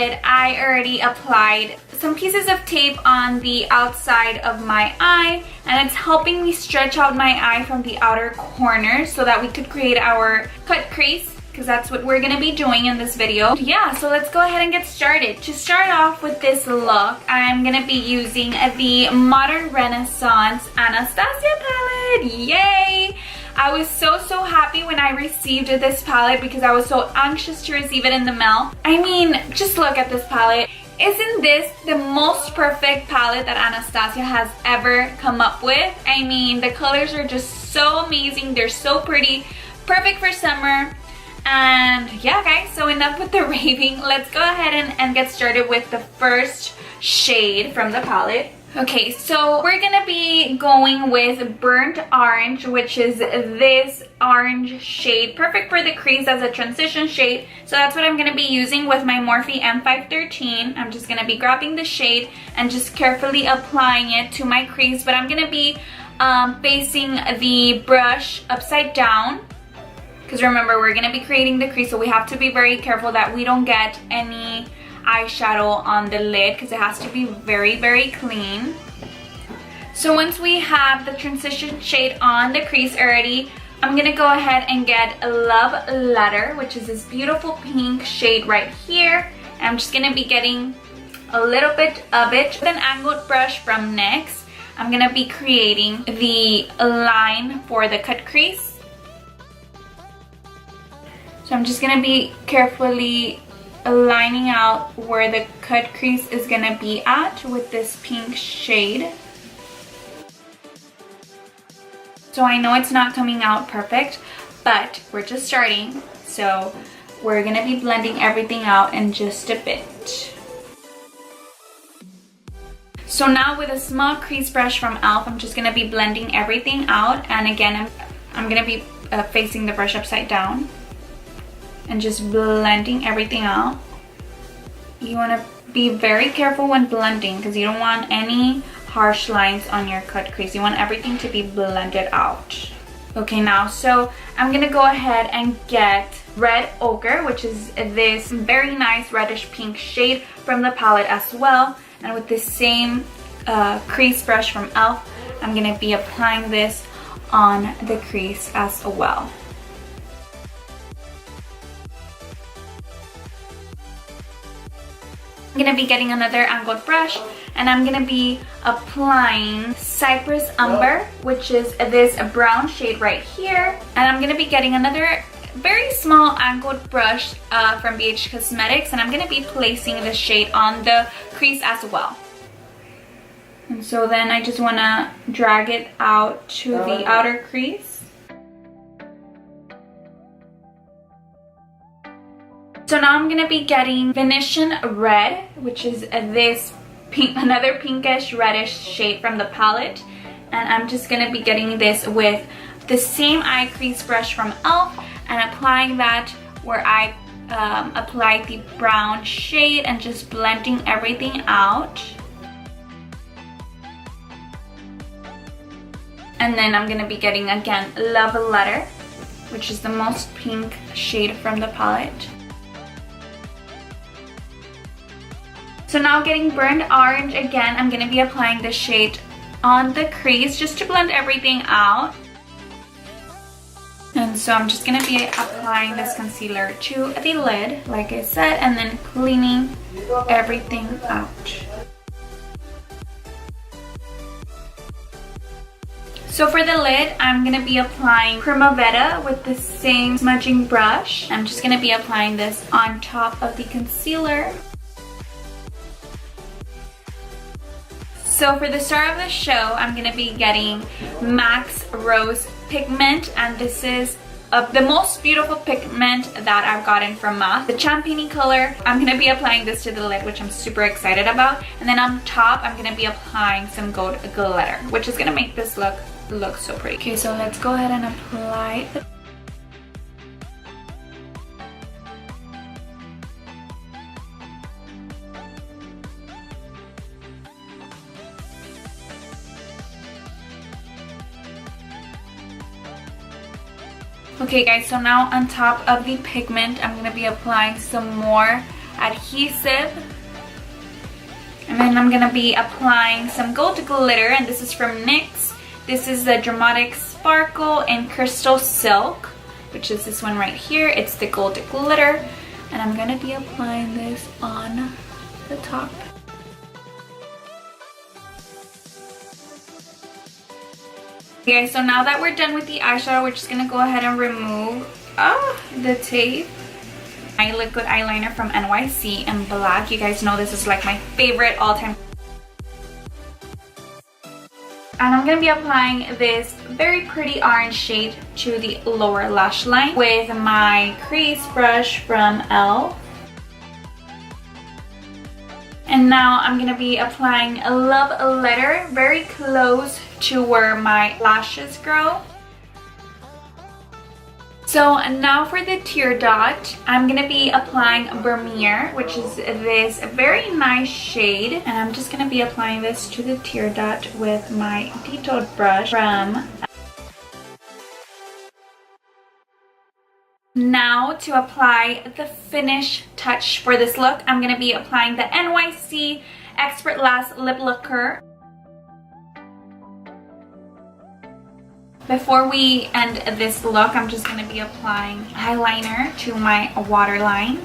lid, I already applied some pieces of tape on the outside of my eye, and it's helping me stretch out my eye from the outer corner so that we could create our cut crease, because that's what we're going to be doing in this video. Yeah, so let's go ahead and get started. To start off with this look, I'm going to be using the Modern Renaissance Anastasia palette. Yay! I was so happy when I received this palette because I was so anxious to receive it in the mail. I mean, just look at this palette. Isn't this the most perfect palette that Anastasia has ever come up with? I mean, the colors are just so amazing. They're so pretty. Perfect for summer. And yeah, guys, so enough with the raving. Let's go ahead and get started with the first shade from the palette. Okay, so we're gonna be going with Burnt Orange, which is this orange shade, perfect for the crease as a transition shade. So that's what I'm gonna be using with my Morphe M513. I'm just gonna be grabbing the shade and just carefully applying it to my crease, but I'm gonna be facing the brush upside down. Because remember, we're gonna be creating the crease, so we have to be very careful that we don't get any eyeshadow on the lid because it has to be very clean. So once we have the transition shade on the crease already, I'm gonna go ahead and get a Love Letter, which is this beautiful pink shade right here. And I'm just gonna be getting a little bit of it with an angled brush from NYX. I'm gonna be creating the line for the cut crease. So I'm just gonna be carefully lining out where the cut crease is gonna be at with this pink shade. So I know it's not coming out perfect, but we're just starting. So we're gonna be blending everything out in just a bit. So now with a small crease brush from e.l.f., I'm just gonna be blending everything out. And again, I'm gonna be facing the brush upside down and just blending everything out. You want to be very careful when blending because you don't want any harsh lines on your cut crease. You want everything to be blended out. Okay, now, so I'm gonna go ahead and get Red Ochre, which is this very nice reddish pink shade from the palette as well. And with this same crease brush from e.l.f., I'm gonna be applying this on the crease as well. I'm gonna be getting another angled brush and I'm gonna be applying Cypress Umber, which is this brown shade right here. And I'm gonna be getting another very small angled brush from BH Cosmetics, and I'm gonna be placing the shade on the crease as well. And so then I just wanna drag it out to the outer crease. So now I'm gonna be getting Venetian Red, which is this pink, another pinkish reddish shade from the palette. And I'm just gonna be getting this with the same eye crease brush from e.l.f. and applying that where I applied the brown shade and just blending everything out. And then I'm gonna be getting again Love Letter, which is the most pink shade from the palette. So now getting Burnt Orange again, I'm gonna be applying the shade on the crease just to blend everything out. And so I'm just gonna be applying this concealer to the lid, like I said, and then cleaning everything out. So for the lid, I'm gonna be applying Primavera with the same smudging brush. I'm just gonna be applying this on top of the concealer. So for the start of the show, I'm gonna be getting MAC's Rose Pigment, and this is the most beautiful pigment that I've gotten from MAC. The champagne color. I'm gonna be applying this to the lid, which I'm super excited about. And then on top, I'm gonna be applying some gold glitter, which is gonna make this look so pretty. Okay, so let's go ahead and apply the Okay guys, so now on top of the pigment, I'm going to be applying some more adhesive. And then I'm gonna be applying some gold glitter, and this is from NYX. This is the Dramatic Sparkle in Crystal Silk, which is this one right here. It's the gold glitter, and I'm gonna be applying this on the top. Okay, so now that we're done with the eyeshadow, we're just gonna go ahead and remove the tape. My liquid eyeliner from NYC in black. You guys know this is like my favorite all-time. And I'm gonna be applying this very pretty orange shade to the lower lash line with my crease brush from e.l.f. And now I'm gonna be applying a love letter very close to where my lashes grow. So now for the tear dot, I'm gonna be applying Vermeer, which is this very nice shade. And I'm just gonna be applying this to the tear dot with my detailed brush from. Now to apply the finish touch for this look, I'm gonna be applying the NYC Expert Lash Lip Lacquer. Before we end this look, I'm just going to be applying eyeliner to my waterline.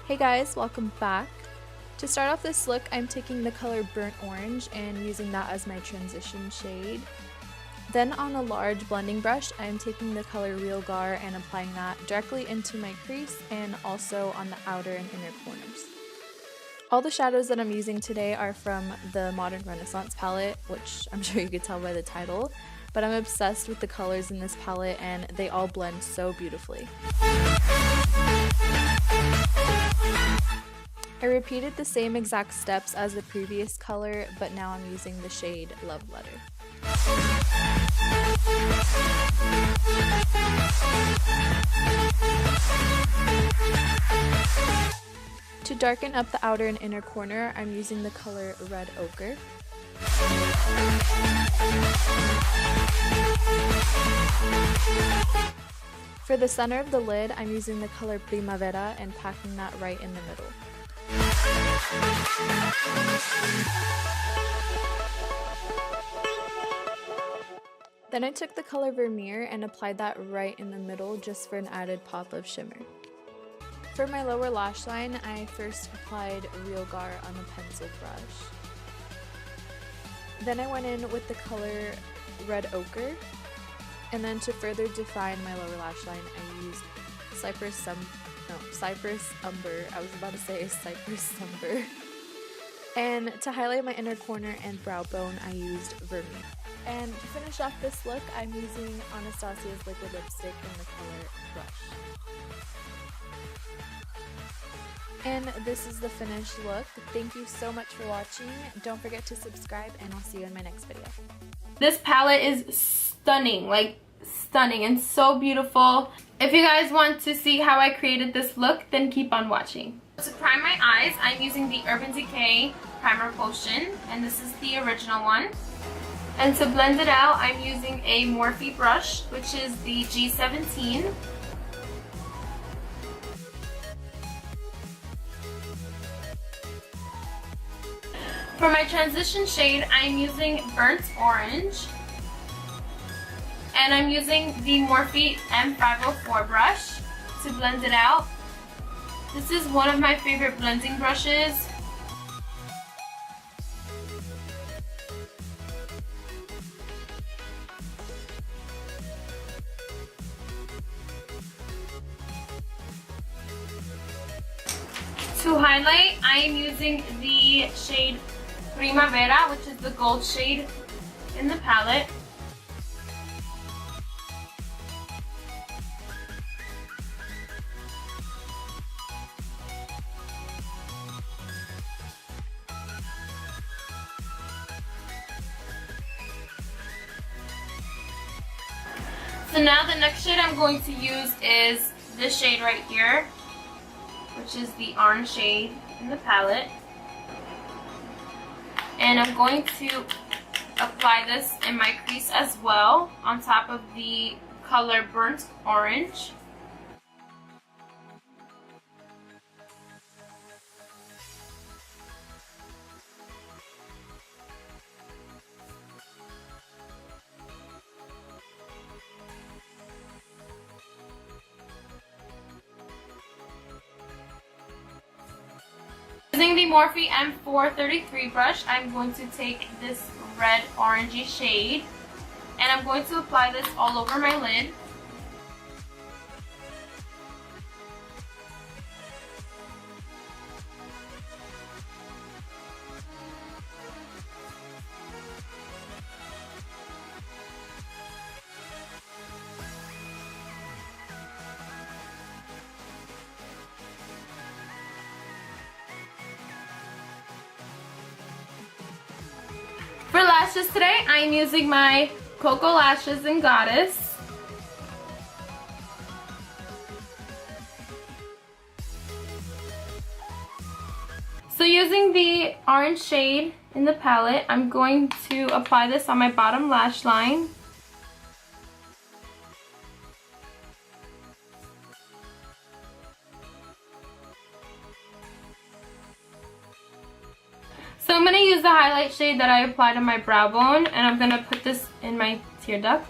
Hey guys, welcome back. To start off this look, I'm taking the color Burnt Orange and using that as my transition shade. Then on a large blending brush, I'm taking the color Real Gar and applying that directly into my crease and also on the outer and inner corners. All the shadows that I'm using today are from the Modern Renaissance palette, which I'm sure you could tell by the title, but I'm obsessed with the colors in this palette and they all blend so beautifully. I repeated the same exact steps as the previous color, but now I'm using the shade Love Letter. To darken up the outer and inner corner, I'm using the color Red Ochre. For the center of the lid, I'm using the color Primavera and packing that right in the middle. Then I took the color Vermeer and applied that right in the middle just for an added pop of shimmer. For my lower lash line, I first applied Real Gar on a pencil brush. Then I went in with the color Red Ochre, and then to further define my lower lash line, I used Cypress Umber. I was about to say Cypress Umber. And to highlight my inner corner and brow bone, I used Vermeer. And to finish off this look, I'm using Anastasia's liquid lipstick in the color Brush. And this is the finished look. Thank you so much for watching. Don't forget to subscribe, and I'll see you in my next video. This palette is stunning, like stunning and so beautiful. If you guys want to see how I created this look, then keep on watching. To prime my eyes, I'm using the Urban Decay Primer Potion, and this is the original one. And to blend it out, I'm using a Morphe brush, which is the G17. For my transition shade, I'm using Burnt Orange. And I'm using the Morphe M504 brush to blend it out. This is one of my favorite blending brushes. To highlight, I am using the shade Primavera, which is the gold shade in the palette. So now the next shade I'm going to use is this shade right here, which is the orange shade in the palette. And I'm going to apply this in my crease as well, on top of the color Burnt Orange. Using the Morphe M433 brush, I'm going to take this red orangey shade and I'm going to apply this all over my lid. For lashes today, I'm using my Cocoa Lashes in Goddess. So using the orange shade in the palette, I'm going to apply this on my bottom lash line. So I'm going to use the highlight shade that I applied on my brow bone, and I'm going to put this in my tear duct.